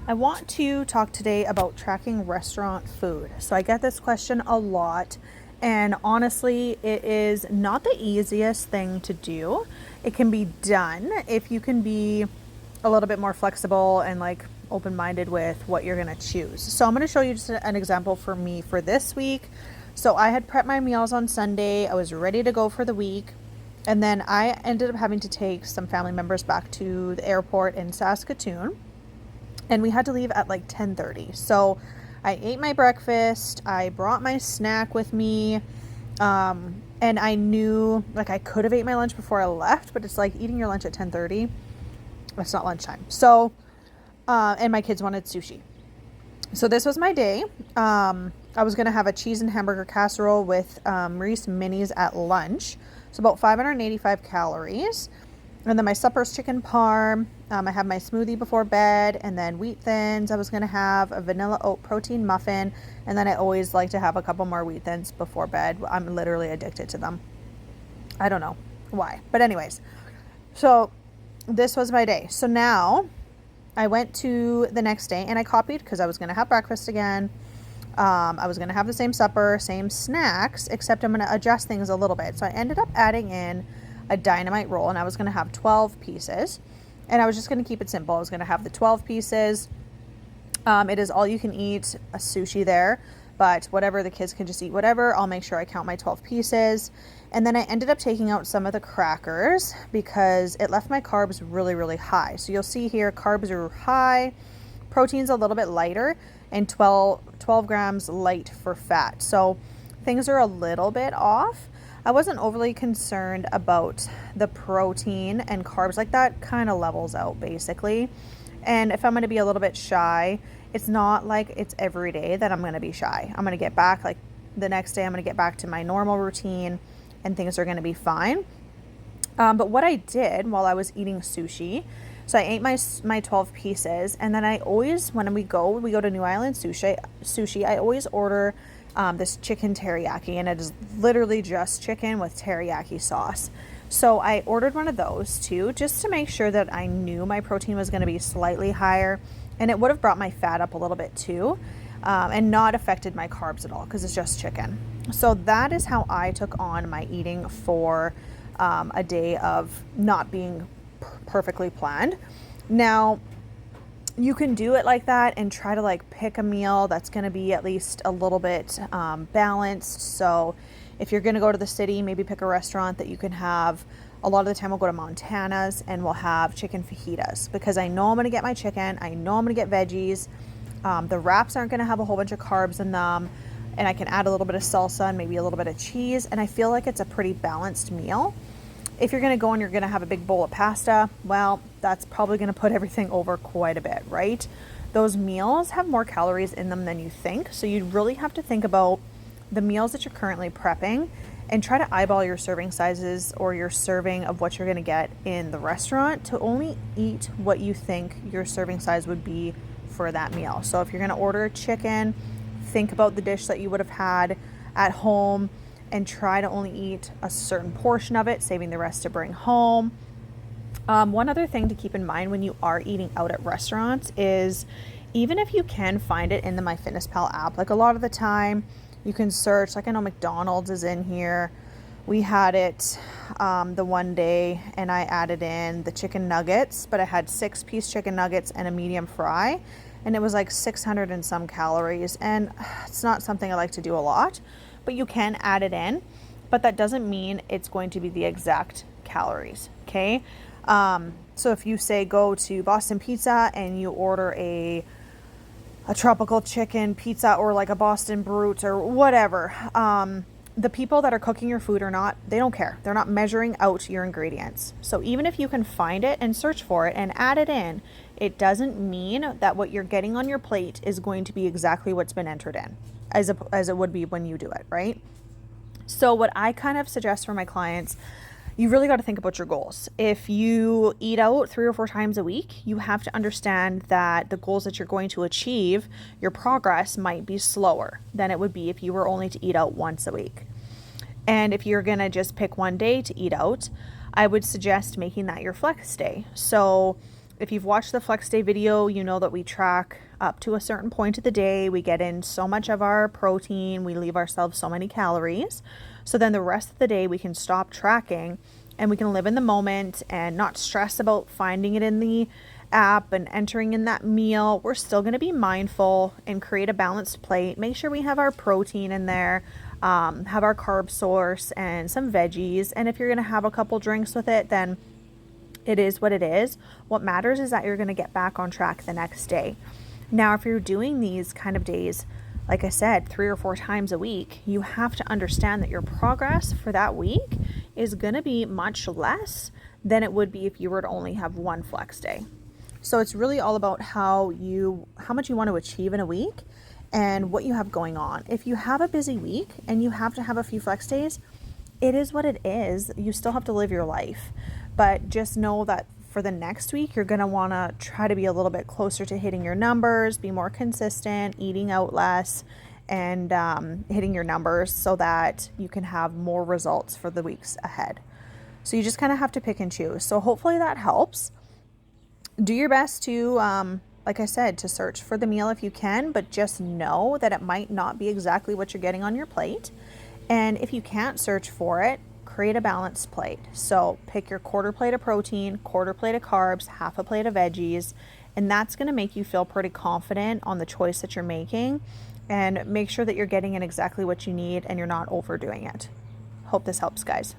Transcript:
I want to talk today about tracking restaurant food. So I get this question a lot, and honestly, it is not the easiest thing to do. It can be done if you can be a little bit more flexible and like open-minded with what you're going to choose. So I'm going to show you just an example for me for this week. So I had prepped my meals on Sunday. I was ready to go for the week. And then I ended up having to take some family members back to the airport in Saskatoon, and we had to leave at like 10:30. So I ate my breakfast, I brought my snack with me, and I knew like I could have ate my lunch before I left, but it's like eating your lunch at 10:30, that's not lunchtime. So and my kids wanted sushi. So this was my day. I was going to have a cheese and hamburger casserole with Reese minis at lunch. So about 585 calories. And then my supper's chicken parm. I have my smoothie before bed, and then wheat thins. I was going to have a vanilla oat protein muffin. And then I always like to have a couple more wheat thins before bed. I'm literally addicted to them. I don't know why. But anyways, so this was my day. So now I went to the next day and I copied because I was going to have breakfast again. I was going to have the same supper, same snacks, except I'm going to adjust things a little bit. So I ended up adding in a dynamite roll, and I was going to have 12 pieces, and I was just going to keep it simple. I was going to have the 12 pieces. It is all you can eat a sushi there, but whatever, the kids can just eat whatever. I'll make sure I count my 12 pieces. And then I ended up taking out some of the crackers because it left my carbs really, really high. So you'll see here, carbs are high, protein's a little bit lighter, and 12 grams light for fat. So things are a little bit off. I wasn't overly concerned about the protein and carbs. Like that kind of levels out basically. And if I'm going to be a little bit shy, it's not like it's every day that I'm going to be shy. I'm going to get back, like the next day, I'm going to get back to my normal routine and things are going to be fine. But what I did while I was eating sushi, so I ate my 12 pieces, and then I always, when we go to New Island sushi, I always order this chicken teriyaki, and it is literally just chicken with teriyaki sauce. So I ordered one of those too, just to make sure that I knew my protein was going to be slightly higher, and it would have brought my fat up a little bit too, and not affected my carbs at all because it's just chicken. So that is how I took on my eating for a day of not being perfectly planned. Now, you can do it like that and try to like pick a meal that's going to be at least a little bit balanced. So if you're going to go to the city, maybe pick a restaurant that you can have. A lot of the time we'll go to Montana's and we'll have chicken fajitas because I know I'm going to get my chicken. I know I'm going to get veggies. The wraps aren't going to have a whole bunch of carbs in them. And I can add a little bit of salsa and maybe a little bit of cheese. And I feel like it's a pretty balanced meal. If you're going to go and you're going to have a big bowl of pasta, well, that's probably going to put everything over quite a bit, right? Those meals have more calories in them than you think. So you really have to think about the meals that you're currently prepping and try to eyeball your serving sizes or your serving of what you're going to get in the restaurant to only eat what you think your serving size would be for that meal. So if you're going to order chicken, think about the dish that you would have had at home and try to only eat a certain portion of it, saving the rest to bring home. One other thing to keep in mind when you are eating out at restaurants is even if you can find it in the MyFitnessPal app, like a lot of the time you can search, like I know McDonald's is in here. We had it the one day and I added in the chicken nuggets, but I had 6-piece chicken nuggets and a medium fry. And it was like 600 and some calories. And it's not something I like to do a lot, but you can add it in. But that doesn't mean it's going to be the exact calories, okay? So if you say go to Boston Pizza and you order a tropical chicken pizza or like a Boston Brute or whatever, the people that are cooking your food they don't care. They're not measuring out your ingredients. So even if you can find it and search for it and add it in, it doesn't mean that what you're getting on your plate is going to be exactly what's been entered in, as it would be when you do it, right? So what I kind of suggest for my clients, you really got to think about your goals. If you eat out 3 or 4 times a week, you have to understand that the goals that you're going to achieve, your progress might be slower than it would be if you were only to eat out once a week. And if you're going to just pick one day to eat out, I would suggest making that your flex day. So If you've watched the Flex Day video, you know that we track up to a certain point of the day. We get in so much of our protein, we leave ourselves so many calories. So then the rest of the day we can stop tracking and we can live in the moment and not stress about finding it in the app and entering in that meal. We're still going to be mindful and create a balanced plate. Make sure we have our protein in there, have our carb source and some veggies. And if you're going to have a couple drinks with it, then it is what it is. What matters is that you're going to get back on track the next day. Now, if you're doing these kind of days, like I said, 3 or 4 times a week, you have to understand that your progress for that week is going to be much less than it would be if you were to only have one flex day. So it's really all about how much you want to achieve in a week and what you have going on. If you have a busy week and you have to have a few flex days, it is what it is. You still have to live your life. But just know that for the next week, you're going to want to try to be a little bit closer to hitting your numbers, be more consistent, eating out less, and hitting your numbers so that you can have more results for the weeks ahead. So you just kind of have to pick and choose. So hopefully that helps. Do your best to, like I said, to search for the meal if you can, but just know that it might not be exactly what you're getting on your plate. And if you can't search for it, create a balanced plate. So pick your quarter plate of protein, quarter plate of carbs, half a plate of veggies, and that's going to make you feel pretty confident on the choice that you're making, and make sure that you're getting in exactly what you need and you're not overdoing it. Hope this helps, guys.